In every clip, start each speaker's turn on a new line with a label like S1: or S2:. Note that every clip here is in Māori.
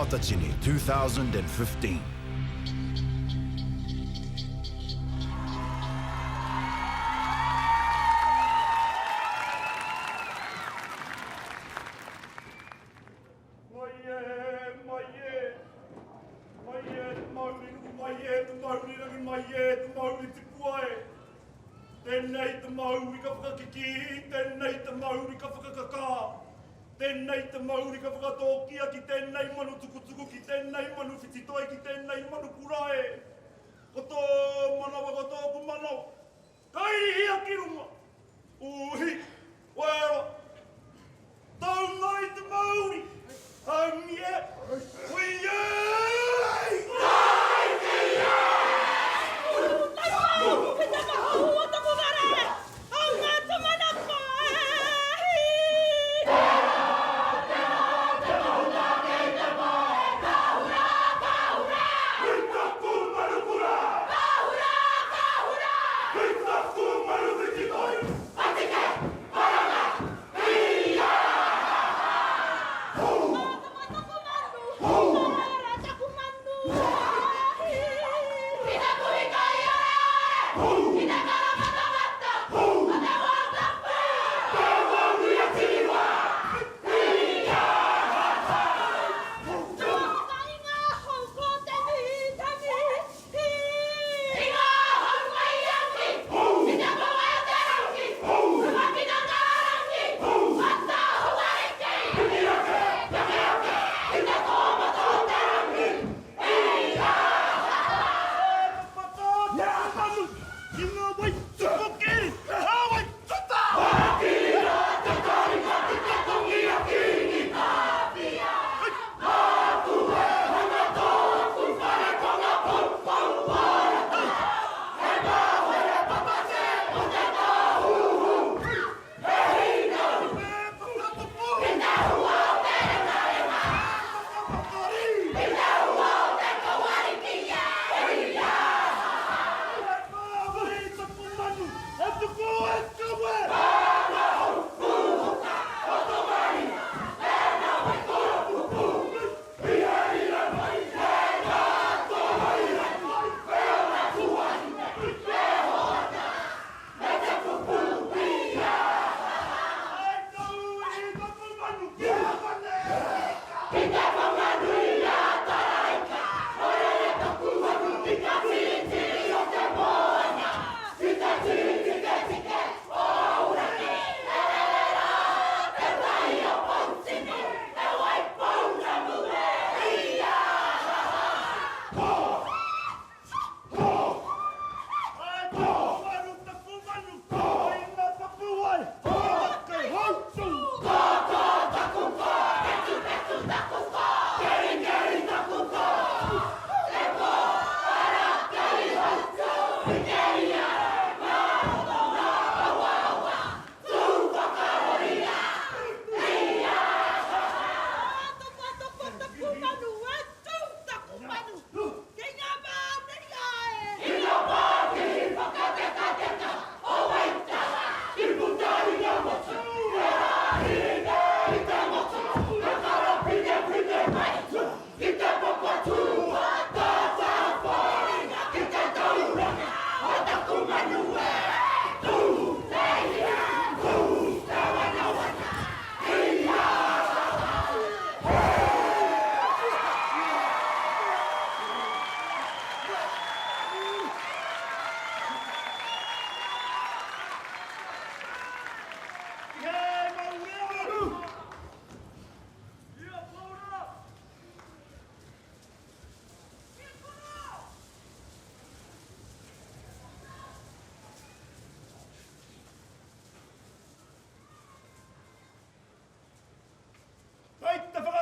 S1: Matatini 2015.
S2: Tēnei te mauri ka whakakiki, tēnei te mauri ka whakakaka. Tēnei te mauri ka whakatōkia ki tēnei manu tukutuku, ki tēnei manu whititoi, ki tēnei manu kurae. Ko tō manawa ko tōku manawa. Kairi hia ki runga. Uhi, wera. Tau mai te mauri. Hangie, uiei!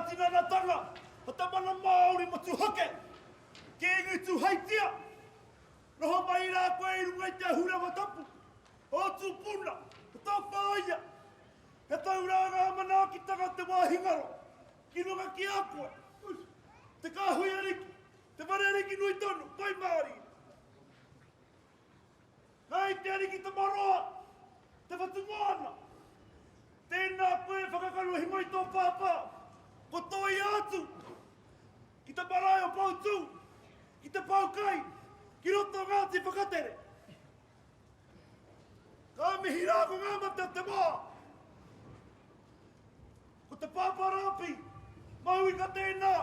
S2: Tinanatanga, o tamana Māori mo tu hake, ke ngu tu haitia. Noho mai rā koe i runga i te hurama tapu, o tu puna, o tō whāia. He tau rā ngā manaakitanga te wāhingaro, ki runga ki a koe. Te kāhui ariki, te whare ariki nui tonu, pai Māori. Ngai te ariki te maroa, te whatungoana. Tēnā koe whakakaru hingo i tō pāpā. Ko toi atu, Ki te marae o pau tū. Ki te pau kai. Ki roto ngā te whakatere. Ka mihi rā ko ngā mata te mā. Ko te pāparapi. Maui ka tēnā.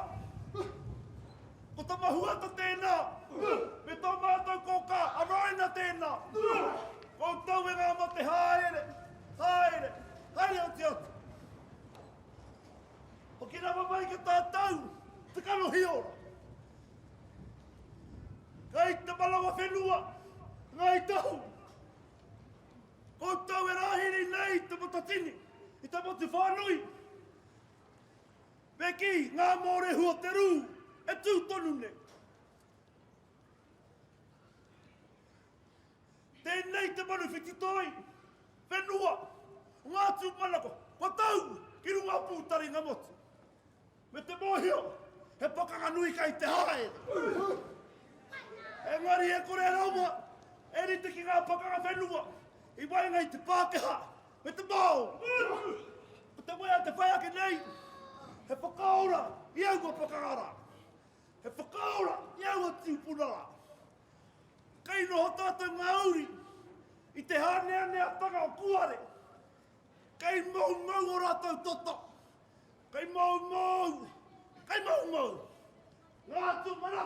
S2: Ko te mahuata tēnā. Me tō mātou ko ka araina tēnā. Ko tau e ngā mate haere. Haere. Haere o te atu. O ki rama mai ka tātou. Te kano hiora. Kai te malawa whenua. Ngai tahu. Ko tau e rahiri nei te motatini. I te motu whanui. Me ki ngā mōre hua te rū. E tū tonu ne. Tēnei te manu whititoi. Whenua. Ngā tū manako. Ko tau. Ki runga pūtari ngā motu. Me te mōhio. He pakanga nui kai te hae. E ngari e kore rauma. E rite ki ngā pakanga whenua. I mai ngai te Pākehā. Me te māo. Me te moia te whaiake nei. He whakaora. I aua pakangara. He whakaora. I aua tiupunara. Kei noho tātou ngā uri. I te hānea nea tanga o kuare. Kei mau mau o rātou toto. Kei mau mau. Kei mau mau. Ngā tū mana.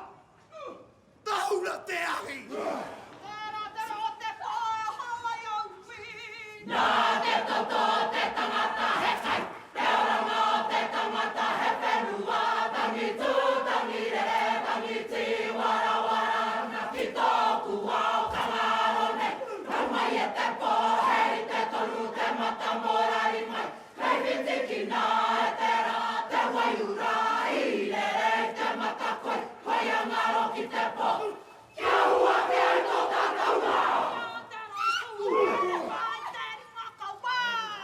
S2: Taura te ahi.
S3: Tērā te o te whāia hawai au wi.
S4: Nā te toto te tangata he kai. Te oranga o te tangata he whenua. Tangi tū, tangi re, tangi ti, wara wara. Nā ki tōku au kangaro nei. Rau mai e te pō, hei te tonu, te mata morari mai. Rei whiti ki nā e te rā, te waiura. I re rei te mata koe, koe angaro ki te pō. Kia hua te ai tō tātou ngā.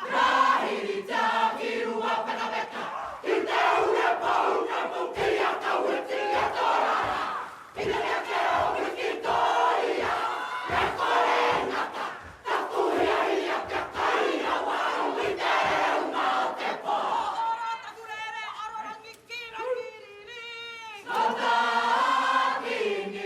S4: Rahiri te ki rua whenaweka. I te ure pau na puki a kauiti a tōrara. I te mea ke o wiki tōria. E kore ngata, ka kuhia i a kia kai a waru i te reunga o te pō. Kota kini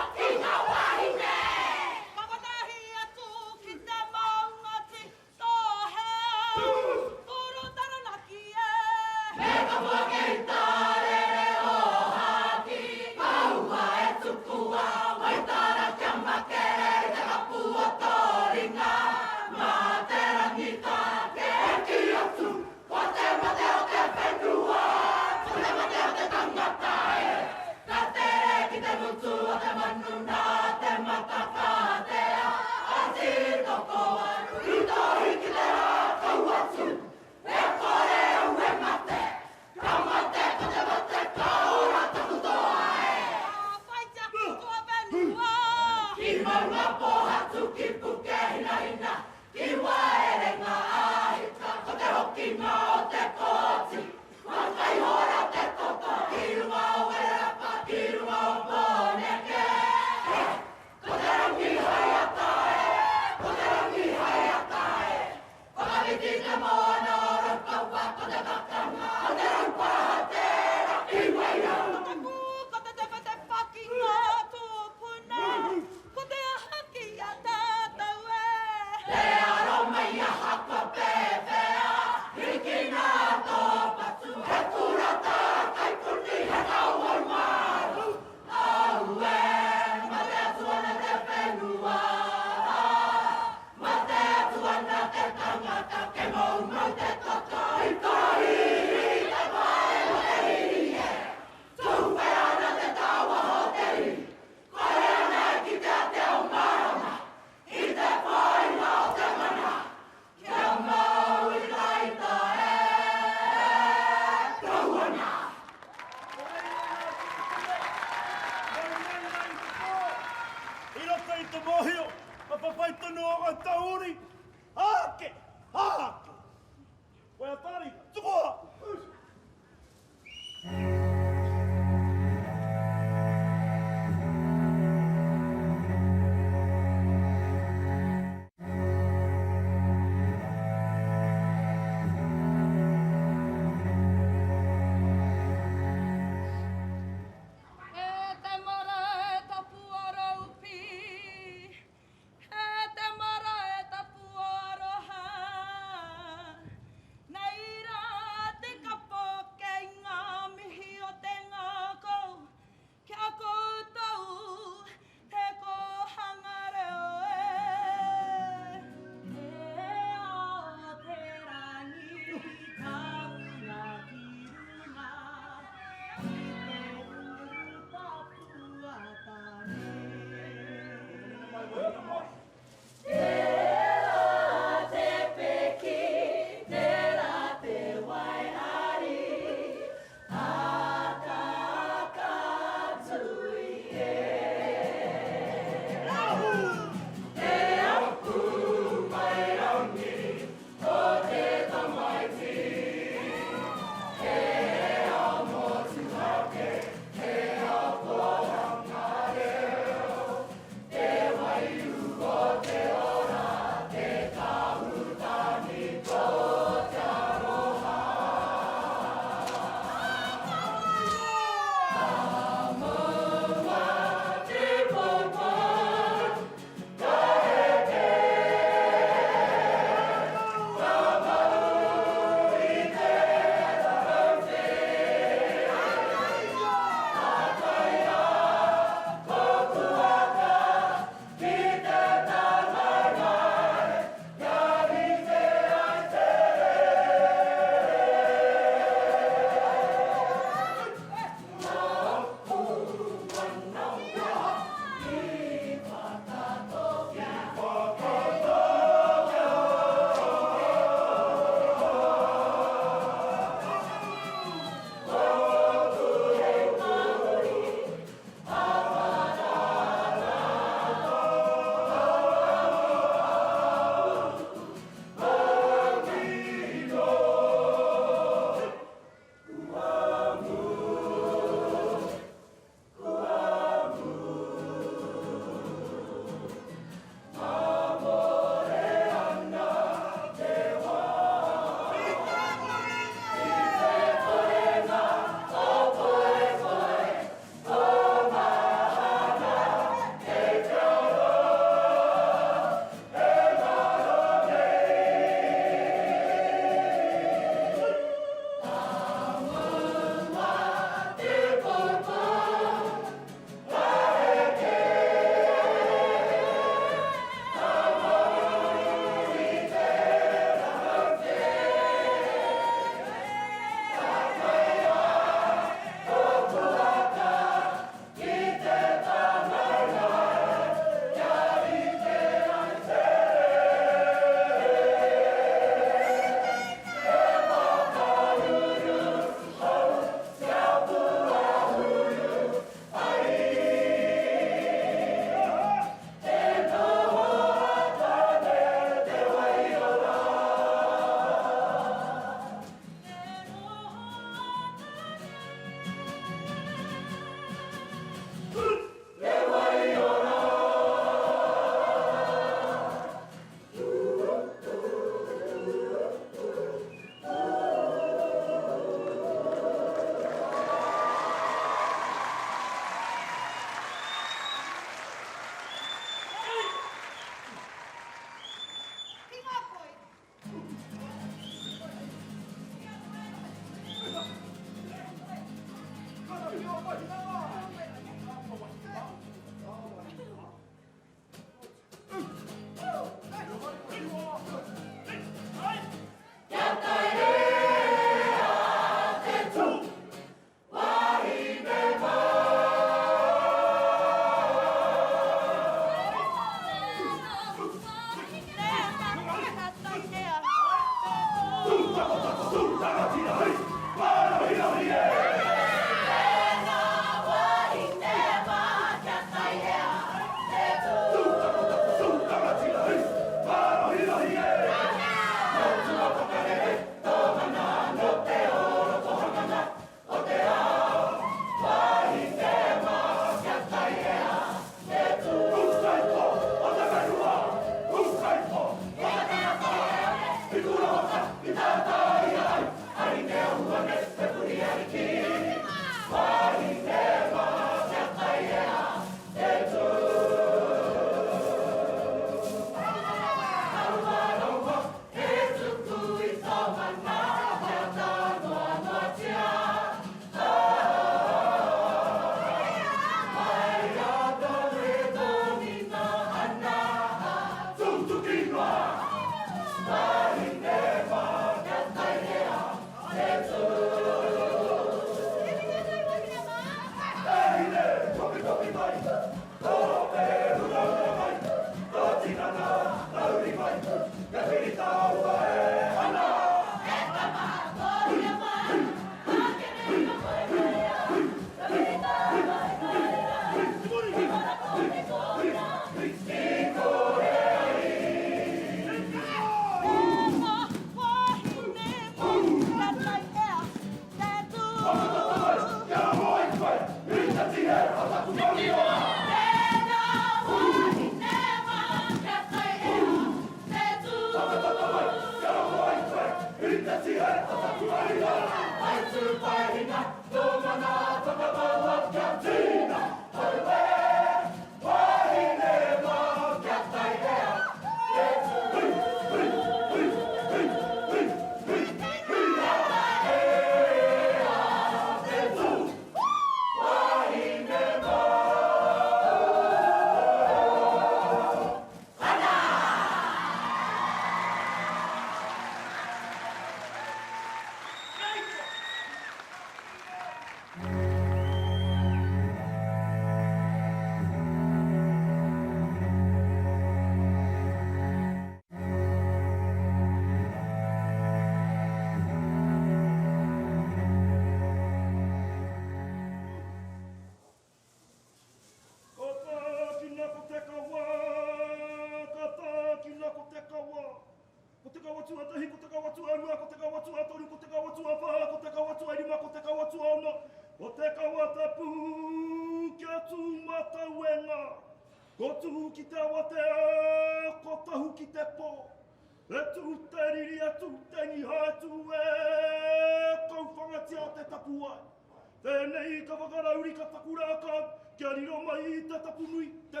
S2: Tēnei ka whakarauri ka takurāka, kia riro mai te tapu nui, te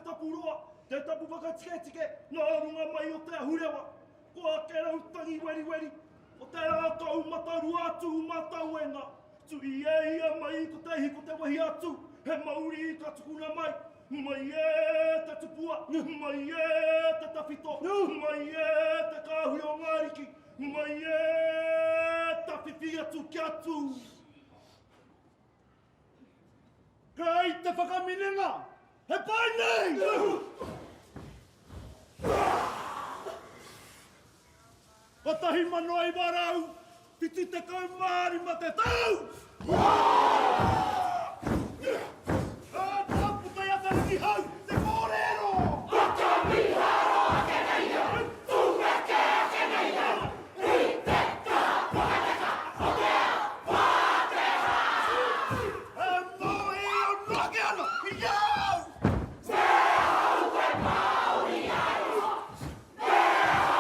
S2: tapu roa, te tapu whakatike, nā runga mai o te ahurewa. Kua ke rau tangi weri, o te rākau mataru atu matauenga. Tui e ia mai ko te hiko te wahi atu, he mauri ka tukuna mai. Mai e te tupua, mai e te tawhito, mai e te kāhui o ngāriki, mai e te whiwhi atu ki atu. Kei te whakaminenga, he pai nei! Patahi mano ai warau, titi te kaumāri ma te tau! Tapu tai ata riki hau, te kōrero!
S4: Whakamiharo ake nei au, tūmeke ake nei au, i te tā whakateka o te ao Pākehā!
S2: E moi o noke ana, iau!
S4: Te au e Māori ai, te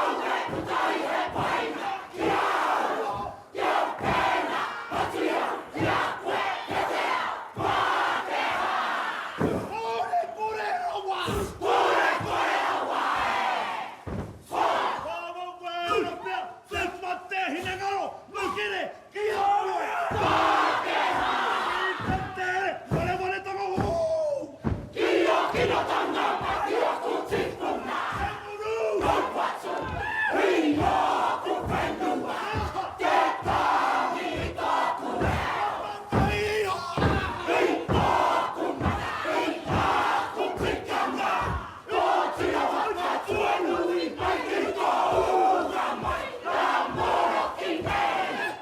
S4: au e putai he paina, ki au, ki au pēna, atu iau, ki a koe he te ao Pākehā!
S2: Kore kōrero wā!
S4: Kore kore au ai!
S2: Wāwa wēra pia, te whate hine ngaro, mukere, ki au!
S4: Pākehā!
S2: I te tere, wale tanga hou!
S4: Ki o kino tanga, ki o kutikuna,
S2: E muru!
S4: Topatu, i o kupenua, te tangi i tōku reo,
S2: Ai iho!
S4: i tōku mana, i tāku tikanga, ko tira waka tuenui, mai ki tō unga mai, ka moro ki nei.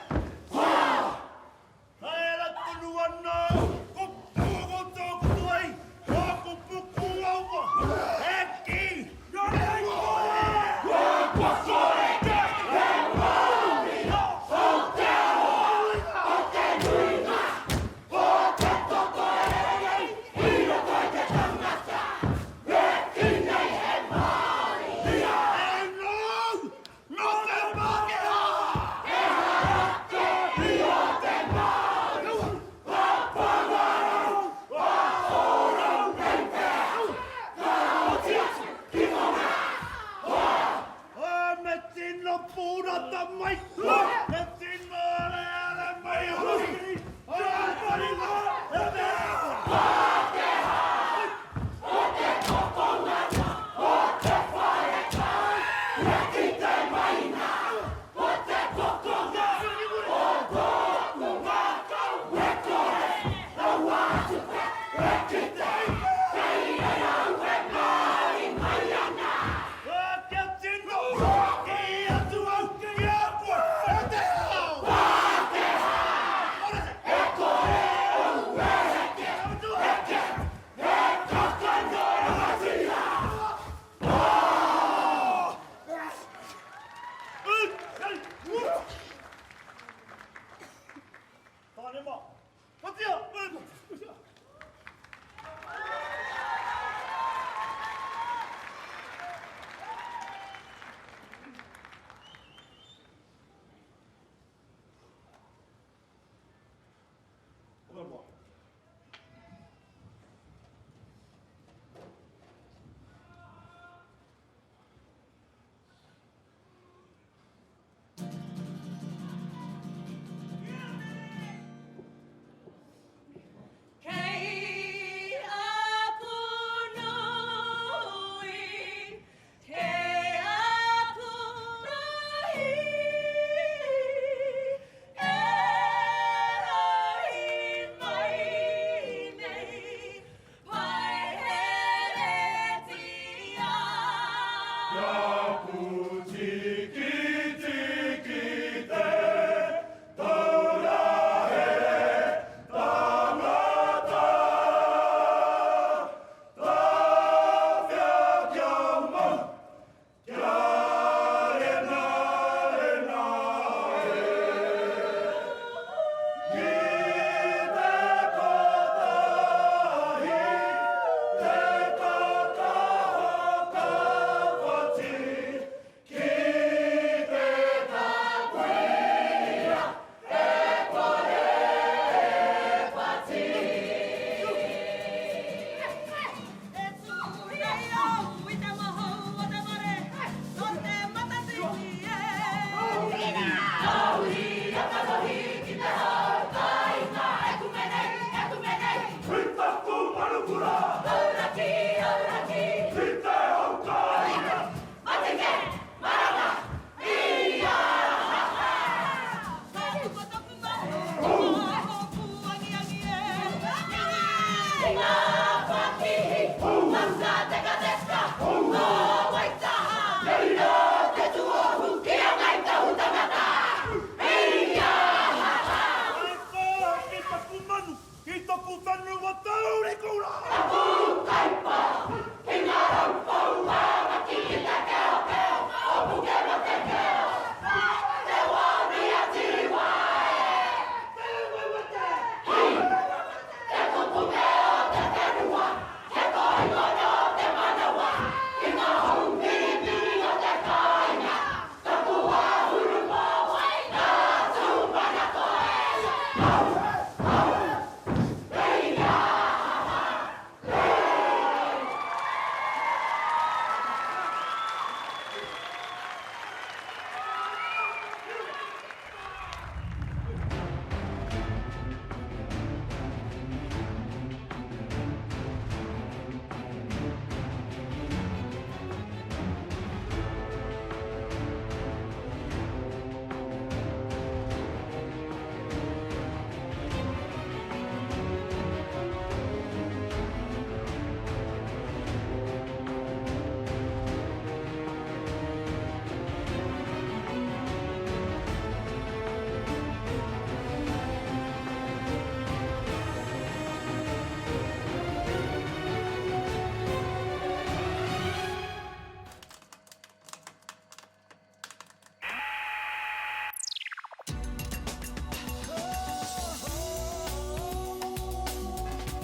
S2: 嘛，我这样，我。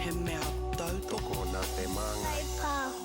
S5: He mea tau toko nā te manga.
S6: Hei pā